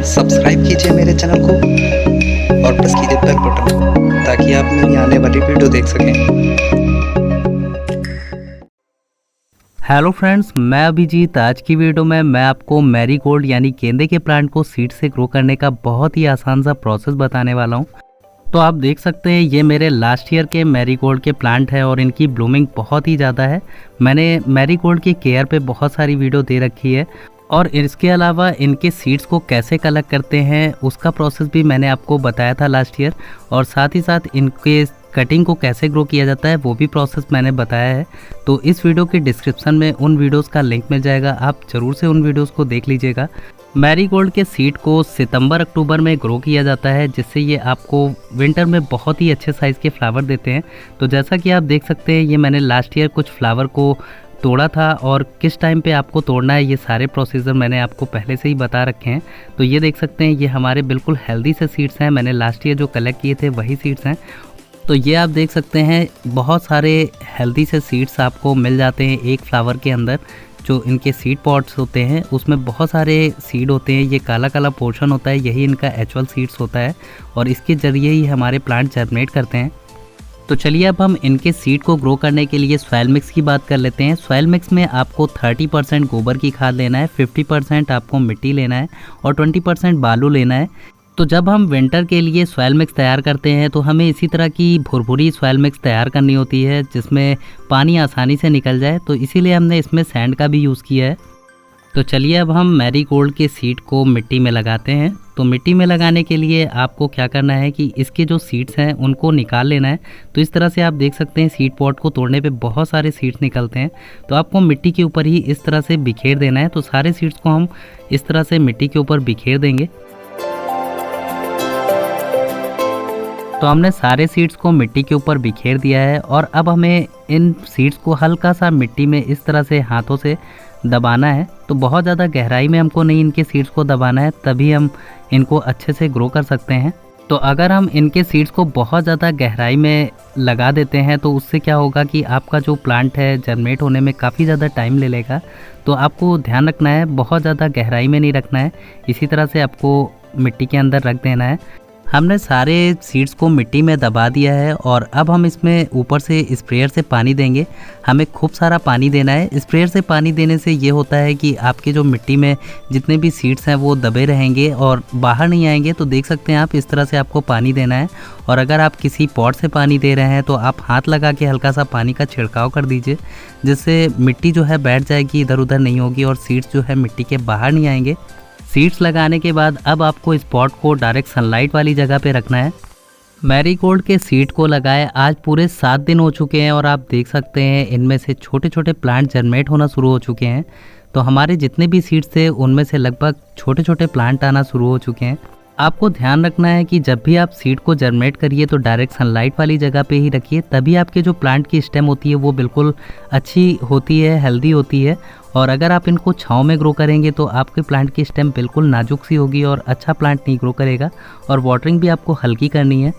Subscribe कीजिए मेरे channel को और प्रेस कीजिए बेल बटन ताकि आप मेरी आने वाली वीडियो देख सकें। हेलो फ्रेंड्स, मैं अभिजीत। आज की वीडियो में मैं आपको मैरीगोल्ड यानी गेंदे के प्लांट को सीड से ग्रो करने का बहुत ही आसान सा प्रोसेस बताने वाला हूं। तो आप देख सकते हैं ये मेरे लास्ट ईयर के मैरीगोल्ड के प्लांट है और इनकी ब्लूमिंग बहुत ही ज़्यादा है। मैंने मैरीगोल्ड की केयर पे बहुत सारी वीडियो दे रखी है और इसके अलावा इनके सीड्स को कैसे कलेक्ट करते हैं उसका प्रोसेस भी मैंने आपको बताया था लास्ट ईयर, और साथ ही साथ इनके कटिंग को कैसे ग्रो किया जाता है वो भी प्रोसेस मैंने बताया है। तो इस वीडियो के डिस्क्रिप्शन में उन वीडियोस का लिंक मिल जाएगा, आप ज़रूर से उन वीडियोस को देख लीजिएगा। मैरीगोल्ड के सीड को सितंबर अक्टूबर में ग्रो किया जाता है, जिससे ये आपको विंटर में बहुत ही अच्छे साइज़ के फ्लावर देते हैं। तो जैसा कि आप देख सकते हैं ये मैंने लास्ट ईयर कुछ फ्लावर को तोड़ा था और किस टाइम पे आपको तोड़ना है ये सारे प्रोसीजर मैंने आपको पहले से ही बता रखे हैं। तो ये देख सकते हैं ये हमारे बिल्कुल हेल्दी से सीड्स हैं, मैंने लास्ट ईयर जो कलेक्ट किए थे वही सीड्स हैं। तो ये आप देख सकते हैं बहुत सारे हेल्दी से सीड्स आपको मिल जाते हैं एक फ्लावर के अंदर। जो इनके सीड पॉट्स होते हैं उसमें बहुत सारे सीड होते हैं, ये काला काला पोर्शन होता है, यही इनका एक्चुअल सीड्स होता है और इसके ज़रिए ही हमारे प्लांट जर्मिनेट करते हैं। तो चलिए अब हम इनके सीड को ग्रो करने के लिए सॉइल मिक्स की बात कर लेते हैं। सॉइल मिक्स में आपको 30% गोबर की खाद लेना है, 50% आपको मिट्टी लेना है और 20% बालू लेना है। तो जब हम विंटर के लिए सॉइल मिक्स तैयार करते हैं तो हमें इसी तरह की भुरभुरी सॉइल मिक्स तैयार करनी होती है जिसमें पानी आसानी से निकल जाए, तो इसीलिए हमने इसमें सैंड का भी यूज़ किया है। तो चलिए अब हम मैरीगोल्ड के सीड को मिट्टी में लगाते हैं। तो मिट्टी में लगाने के लिए आपको क्या करना है कि इसके जो सीड्स हैं उनको निकाल लेना है। तो इस तरह से आप देख सकते हैं सीड पॉट को तोड़ने पे बहुत सारे सीड्स निकलते हैं, तो आपको मिट्टी के ऊपर ही इस तरह से बिखेर देना है। तो सारे सीड्स को हम इस तरह से मिट्टी के ऊपर बिखेर देंगे। तो हमने सारे सीड्स को मिट्टी के ऊपर बिखेर दिया है और अब हमें इन सीड्स को हल्का सा मिट्टी में इस तरह से हाथों से दबाना है। तो बहुत ज़्यादा गहराई में हमको नहीं इनके सीड्स को दबाना है, तभी हम इनको अच्छे से ग्रो कर सकते हैं। तो अगर हम इनके सीड्स को बहुत ज़्यादा गहराई में लगा देते हैं तो उससे क्या होगा कि आपका जो प्लांट है जर्मिनेट होने में काफ़ी ज़्यादा टाइम ले लेगा। तो आपको ध्यान रखना है, बहुत ज़्यादा गहराई में नहीं रखना है, इसी तरह से आपको मिट्टी के अंदर रख देना है। हमने सारे सीड्स को मिट्टी में दबा दिया है और अब हम इसमें ऊपर से स्प्रेयर से पानी देंगे। हमें खूब सारा पानी देना है। स्प्रेयर से पानी देने से ये होता है कि आपके जो मिट्टी में जितने भी सीड्स हैं वो दबे रहेंगे और बाहर नहीं आएंगे। तो देख सकते हैं आप इस तरह से आपको पानी देना है। और अगर आप किसी पॉट से पानी दे रहे हैं तो आप हाथ लगा के हल्का सा पानी का छिड़काव कर दीजिए, जिससे मिट्टी जो है बैठ जाएगी, इधर उधर नहीं होगी और सीड्स जो है मिट्टी के बाहर नहीं आएंगे। सीड्स लगाने के बाद अब आपको इस पॉट को डायरेक्ट सनलाइट वाली जगह पे रखना है। मैरीगोल्ड के सीड को लगाए आज पूरे 7 दिन हो चुके हैं और आप देख सकते हैं इनमें से छोटे छोटे प्लांट जर्मिनेट होना शुरू हो चुके हैं। तो हमारे जितने भी सीड्स थे उनमें से लगभग छोटे छोटे प्लांट आना शुरू हो चुके हैं। आपको ध्यान रखना है कि जब भी आप सीड को जर्मिनेट करिए तो डायरेक्ट सनलाइट वाली जगह पे ही रखिए, तभी आपके जो प्लांट की स्टेम होती है वो बिल्कुल अच्छी होती है, हेल्दी होती है। और अगर आप इनको छांव में ग्रो करेंगे तो आपके प्लांट की स्टेम बिल्कुल नाजुक सी होगी और अच्छा प्लांट नहीं ग्रो करेगा। और वाटरिंग भी आपको हल्की करनी है।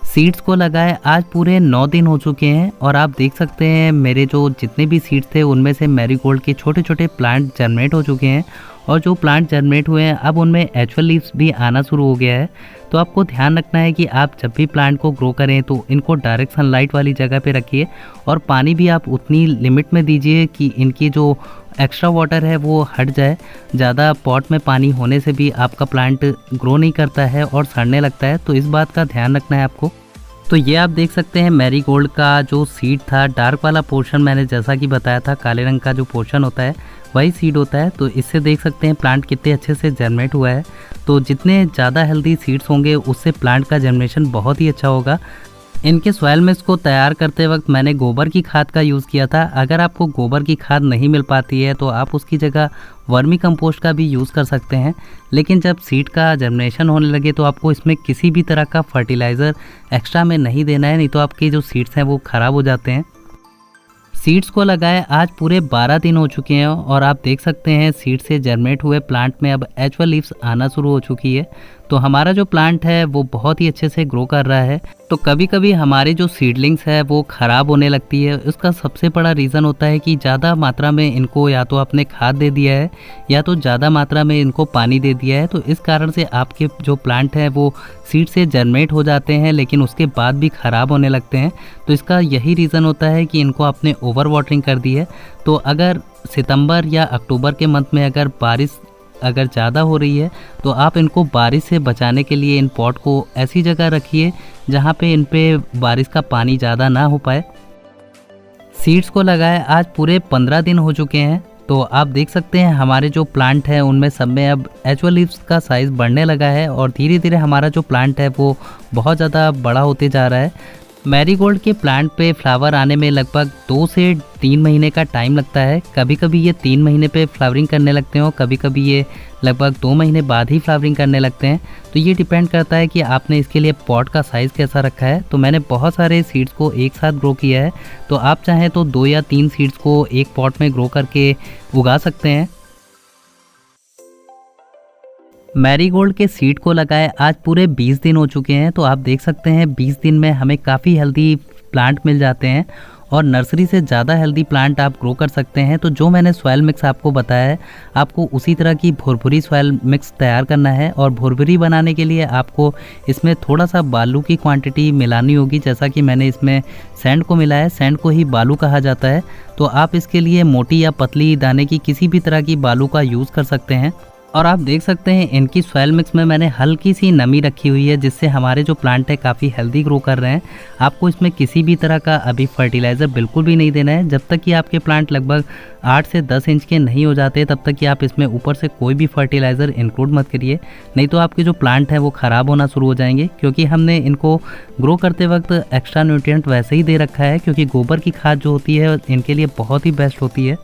सीड्स को लगाए आज पूरे 9 दिन हो चुके हैं और आप देख सकते हैं मेरे जो जितने भी सीड्स थे उनमें से मैरीगोल्ड के छोटे छोटे प्लांट जर्मिनेट हो चुके हैं और जो प्लांट जर्मिनेट हुए हैं अब उनमें एक्चुअल लीव्स भी आना शुरू हो गया है। तो आपको ध्यान रखना है कि आप जब भी प्लांट को ग्रो करें तो इनको डायरेक्ट सनलाइट वाली जगह पे रखिए और पानी भी आप उतनी लिमिट में दीजिए कि इनकी जो एक्स्ट्रा वाटर है वो हट जाए। ज़्यादा पॉट में पानी होने से भी आपका प्लांट ग्रो नहीं करता है और सड़ने लगता है, तो इस बात का ध्यान रखना है आपको। तो ये आप देख सकते हैं मैरीगोल्ड का जो सीड था, डार्क वाला पोर्शन मैंने जैसा कि बताया था, काले रंग का जो पोर्शन होता है वही सीड होता है। तो इससे देख सकते हैं प्लांट कितने अच्छे से जर्मिनेट हुआ है। तो जितने ज़्यादा हेल्दी सीड्स होंगे उससे प्लांट का जर्मिनेशन बहुत ही अच्छा होगा। इनके सॉइल मिक्स को तैयार करते वक्त मैंने गोबर की खाद का यूज़ किया था। अगर आपको गोबर की खाद नहीं मिल पाती है तो आप उसकी जगह वर्मी कंपोस्ट का भी यूज़ कर सकते हैं। लेकिन जब सीड का जर्मिनेशन होने लगे तो आपको इसमें किसी भी तरह का फर्टिलाइज़र एक्स्ट्रा में नहीं देना है, नहीं तो आपके जो सीड्स हैं वो ख़राब हो जाते हैं। सीड्स को लगाए आज पूरे 12 दिन हो चुके हैं और आप देख सकते हैं सीड से जर्मिनेट हुए प्लांट में अब एक्चुअल लीव्स आना शुरू हो चुकी है। तो हमारा जो प्लांट है वो बहुत ही अच्छे से ग्रो कर रहा है। तो कभी कभी हमारे जो सीडलिंग्स है वो ख़राब होने लगती है। इसका सबसे बड़ा रीज़न होता है कि ज़्यादा मात्रा में इनको या तो आपने खाद दे दिया है या तो ज़्यादा मात्रा में इनको पानी दे दिया है। तो इस कारण से आपके जो प्लांट हैं वो सीड से जर्मिनेट हो जाते हैं लेकिन उसके बाद भी ख़राब होने लगते हैं। तो इसका यही रीज़न होता है कि इनको आपने ओवर वाटरिंग कर दी है। तो अगर सितंबर या अक्टूबर के मंथ में अगर बारिश अगर ज़्यादा हो रही है तो आप इनको बारिश से बचाने के लिए इन पॉट को ऐसी जगह रखिए जहाँ पे इन पे बारिश का पानी ज़्यादा ना हो पाए। सीड्स को लगाए आज पूरे 15 दिन हो चुके हैं। तो आप देख सकते हैं हमारे जो प्लांट है उनमें सब में अब एचुअल लीव्स का साइज़ बढ़ने लगा है और धीरे धीरे हमारा जो प्लांट है वो बहुत ज़्यादा बड़ा होते जा रहा है। मैरीगोल्ड के प्लांट पे फ्लावर आने में लगभग 2 से 3 महीने का टाइम लगता है। कभी कभी ये 3 महीने पे फ्लावरिंग करने लगते हैं और कभी कभी ये लगभग 2 महीने बाद ही फ्लावरिंग करने लगते हैं। तो ये डिपेंड करता है कि आपने इसके लिए पॉट का साइज़ कैसा रखा है। तो मैंने बहुत सारे सीड्स को एक साथ ग्रो किया है। तो आप चाहें तो 2 या 3 सीड्स को एक पॉट में ग्रो करके उगा सकते हैं। मैरीगोल्ड के सीड को लगाए आज पूरे 20 दिन हो चुके हैं। तो आप देख सकते हैं 20 दिन में हमें काफ़ी हेल्दी प्लांट मिल जाते हैं और नर्सरी से ज़्यादा हेल्दी प्लांट आप ग्रो कर सकते हैं। तो जो मैंने सॉइल मिक्स आपको बताया है आपको उसी तरह की भुरभुरी सॉइल मिक्स तैयार करना है और भुरभुरी बनाने के लिए आपको इसमें थोड़ा सा बालू की क्वांटिटी मिलानी होगी। जैसा कि मैंने इसमें सैंड को मिलाया है, सैंड को ही बालू कहा जाता है। तो आप इसके लिए मोटी या पतली दाने की किसी भी तरह की बालू का यूज़ कर सकते हैं। और आप देख सकते हैं इनकी सॉइल मिक्स में मैंने हल्की सी नमी रखी हुई है जिससे हमारे जो प्लांट है काफ़ी हेल्दी ग्रो कर रहे हैं। आपको इसमें किसी भी तरह का अभी फर्टिलाइज़र बिल्कुल भी नहीं देना है। जब तक कि आपके प्लांट लगभग 8 से 10 इंच के नहीं हो जाते तब तक कि आप इसमें ऊपर से कोई भी फर्टिलाइज़र इंक्लूड मत करिए, नहीं तो आपके जो प्लांट हैं वो ख़राब होना शुरू हो जाएंगे। क्योंकि हमने इनको ग्रो करते वक्त एक्स्ट्रा न्यूट्रिएंट वैसे ही दे रखा है क्योंकि गोबर की खाद जो होती है इनके लिए बहुत ही बेस्ट होती है।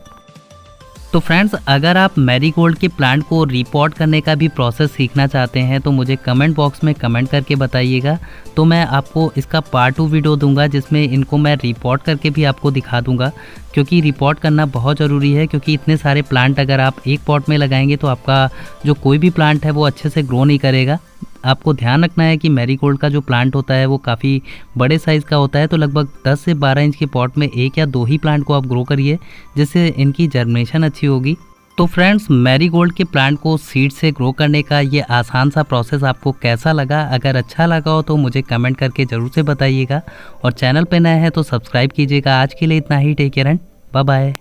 तो फ्रेंड्स अगर आप मैरीगोल्ड के प्लांट को रिपॉट करने का भी प्रोसेस सीखना चाहते हैं तो मुझे कमेंट बॉक्स में कमेंट करके बताइएगा। तो मैं आपको इसका पार्ट 2 वीडियो दूंगा जिसमें इनको मैं रिपॉट करके भी आपको दिखा दूंगा। क्योंकि रिपॉट करना बहुत ज़रूरी है क्योंकि इतने सारे प्लांट अगर आप एक पॉट में लगाएंगे तो आपका जो कोई भी प्लांट है वो अच्छे से ग्रो नहीं करेगा। आपको ध्यान रखना है कि मैरीगोल्ड का जो प्लांट होता है वो काफ़ी बड़े साइज़ का होता है। तो लगभग 10 से 12 इंच के पॉट में 1 या 2 ही प्लांट को आप ग्रो करिए जिससे इनकी जर्मिनेशन अच्छी होगी। तो फ्रेंड्स मैरीगोल्ड के प्लांट को सीड से ग्रो करने का ये आसान सा प्रोसेस आपको कैसा लगा? अगर अच्छा लगा हो तो मुझे कमेंट करके ज़रूर से बताइएगा और चैनल पे नए हैं तो सब्सक्राइब कीजिएगा। आज के लिए इतना ही। Take care and bye bye.